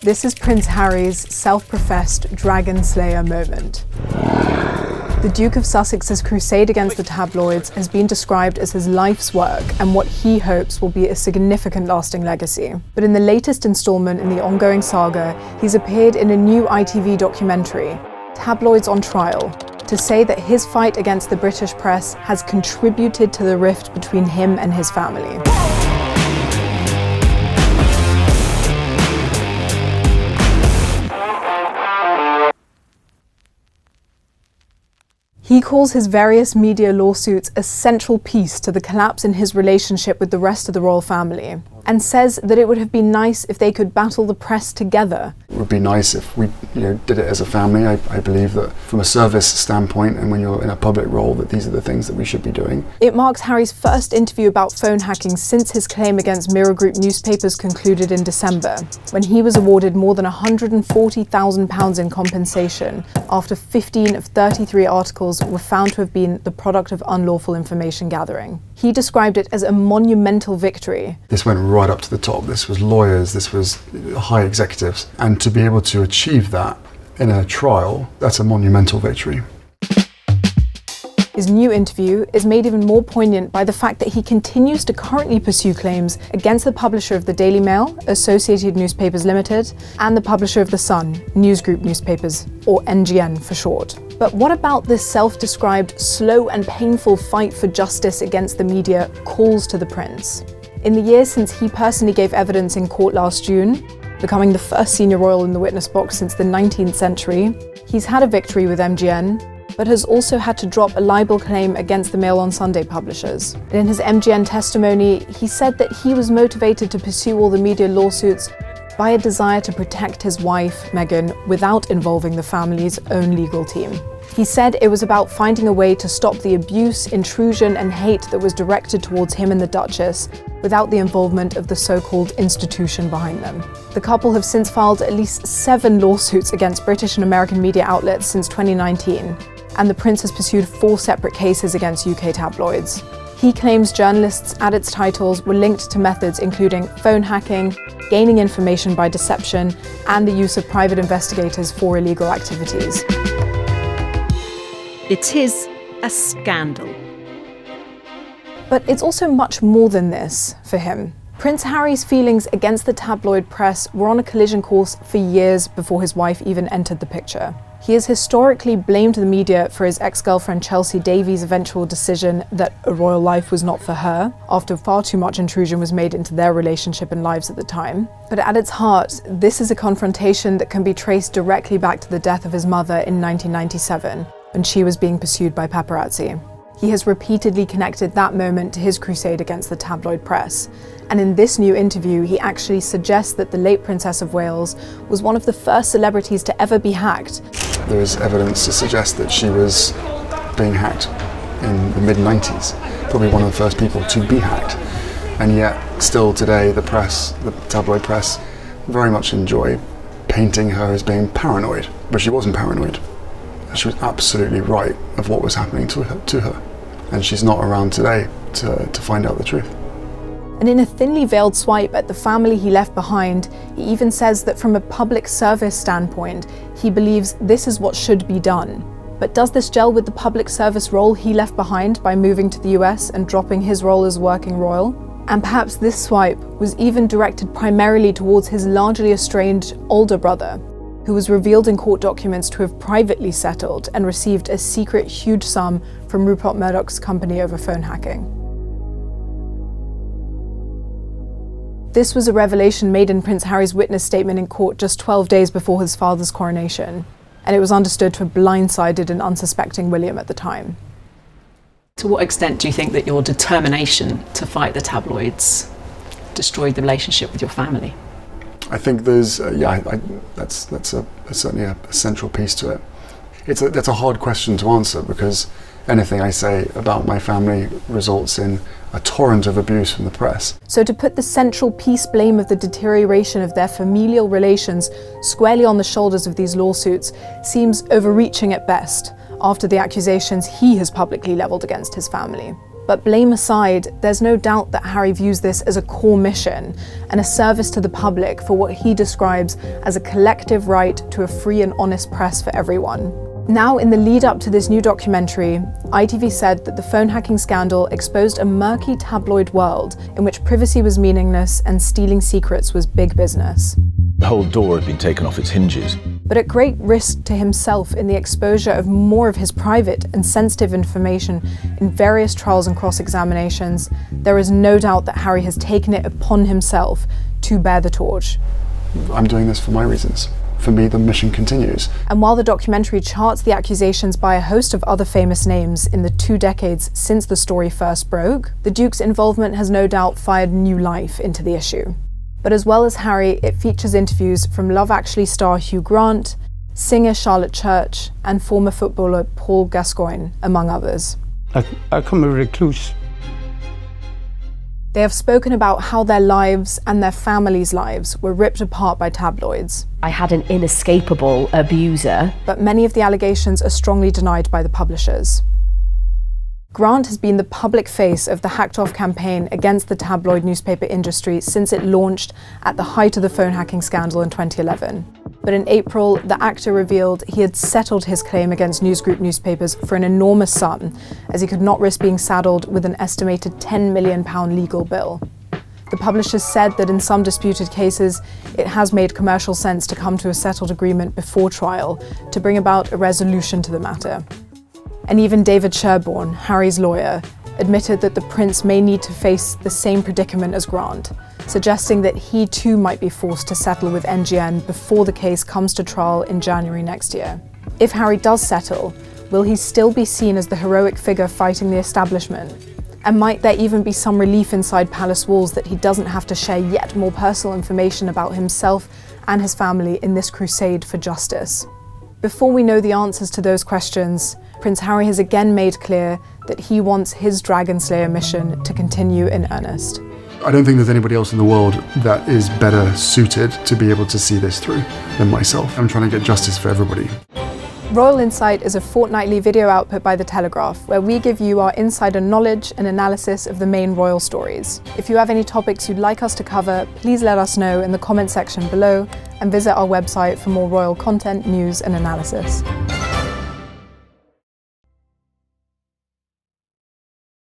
This is Prince Harry's self-professed dragon slayer moment. The Duke of Sussex's crusade against the tabloids has been described as his life's work and what he hopes will be a significant lasting legacy. But in the latest instalment in the ongoing saga, he's appeared in a new ITV documentary, Tabloids on Trial, to say that his fight against the British press has contributed to the rift between him and his family. He calls his various media lawsuits a central piece to the collapse in his relationship with the rest of the royal family, and says that it would have been nice if they could battle the press together. It would be nice if we did it as a family. I believe that from a service standpoint and when you're in a public role that these are the things that we should be doing. It marks Harry's first interview about phone hacking since his claim against Mirror Group newspapers concluded in December, when he was awarded more than £140,000 in compensation after 15 of 33 articles were found to have been the product of unlawful information gathering. He described it as a monumental victory. This went right up to the top. This was lawyers, this was high executives. And to be able to achieve that in a trial, that's a monumental victory. His new interview is made even more poignant by the fact that he continues to currently pursue claims against the publisher of the Daily Mail, Associated Newspapers Limited, and the publisher of The Sun, News Group Newspapers, or NGN for short. But what about this self-described slow and painful fight for justice against the media calls to the prince? In the years since he personally gave evidence in court last June, becoming the first senior royal in the witness box since the 19th century, he's had a victory with MGN, but has also had to drop a libel claim against the Mail on Sunday publishers. And in his MGN testimony, he said that he was motivated to pursue all the media lawsuits by a desire to protect his wife, Meghan, without involving the family's own legal team. He said it was about finding a way to stop the abuse, intrusion, and hate that was directed towards him and the Duchess, without the involvement of the so-called institution behind them. The couple have since filed at least 7 lawsuits against British and American media outlets since 2019, and the prince has pursued 4 separate cases against UK tabloids. He claims journalists at its titles were linked to methods including phone hacking, gaining information by deception, and the use of private investigators for illegal activities. It is a scandal. But it's also much more than this for him. Prince Harry's feelings against the tabloid press were on a collision course for years before his wife even entered the picture. He has historically blamed the media for his ex-girlfriend Chelsea Davies' eventual decision that a royal life was not for her, after far too much intrusion was made into their relationship and lives at the time. But at its heart, this is a confrontation that can be traced directly back to the death of his mother in 1997, when she was being pursued by paparazzi. He has repeatedly connected that moment to his crusade against the tabloid press. And in this new interview, he actually suggests that the late Princess of Wales was one of the first celebrities to ever be hacked. There is evidence to suggest that she was being hacked in the mid-90s, probably one of the first people to be hacked. And yet, still today, the press, the tabloid press, very much enjoy painting her as being paranoid. But she wasn't paranoid. She was absolutely right of what was happening to her. And she's not around today to find out the truth. And in a thinly veiled swipe at the family he left behind, he even says that from a public service standpoint, he believes this is what should be done. But does this gel with the public service role he left behind by moving to the US and dropping his role as working royal? And perhaps this swipe was even directed primarily towards his largely estranged older brother, who was revealed in court documents to have privately settled and received a secret huge sum from Rupert Murdoch's company over phone hacking. This was a revelation made in Prince Harry's witness statement in court just 12 days before his father's coronation, and it was understood to have blindsided an unsuspecting William at the time. To what extent do you think that your determination to fight the tabloids destroyed the relationship with your family? I think there's, that's certainly a central piece to it. That's a hard question to answer because anything I say about my family results in a torrent of abuse from the press. So to put the central piece blame of the deterioration of their familial relations squarely on the shoulders of these lawsuits seems overreaching at best, after the accusations he has publicly leveled against his family. But blame aside, there's no doubt that Harry views this as a core mission and a service to the public for what he describes as a collective right to a free and honest press for everyone. Now, in the lead up to this new documentary, ITV said that the phone hacking scandal exposed a murky tabloid world in which privacy was meaningless and stealing secrets was big business. The whole door had been taken off its hinges. But at great risk to himself in the exposure of more of his private and sensitive information in various trials and cross-examinations, there is no doubt that Harry has taken it upon himself to bear the torch. I'm doing this for my reasons. For me, the mission continues. And while the documentary charts the accusations by a host of other famous names in the 2 decades since the story first broke, the Duke's involvement has no doubt fired new life into the issue. But as well as Harry, it features interviews from Love Actually star Hugh Grant, singer Charlotte Church, and former footballer Paul Gascoigne, among others. I come a recluse. They have spoken about how their lives and their families' lives were ripped apart by tabloids. I had an inescapable abuser. But many of the allegations are strongly denied by the publishers. Grant has been the public face of the Hacked Off campaign against the tabloid newspaper industry since it launched at the height of the phone hacking scandal in 2011. But in April, the actor revealed he had settled his claim against Newsgroup newspapers for an enormous sum, as he could not risk being saddled with an estimated £10 million legal bill. The publishers said that in some disputed cases, it has made commercial sense to come to a settled agreement before trial to bring about a resolution to the matter. And even David Sherborne, Harry's lawyer, admitted that the prince may need to face the same predicament as Grant, suggesting that he too might be forced to settle with NGN before the case comes to trial in January next year. If Harry does settle, will he still be seen as the heroic figure fighting the establishment? And might there even be some relief inside palace walls that he doesn't have to share yet more personal information about himself and his family in this crusade for justice? Before we know the answers to those questions, Prince Harry has again made clear that he wants his Dragon Slayer mission to continue in earnest. I don't think there's anybody else in the world that is better suited to be able to see this through than myself. I'm trying to get justice for everybody. Royal Insight is a fortnightly video output by The Telegraph, where we give you our insider knowledge and analysis of the main royal stories. If you have any topics you'd like us to cover, please let us know in the comment section below and visit our website for more royal content, news and analysis.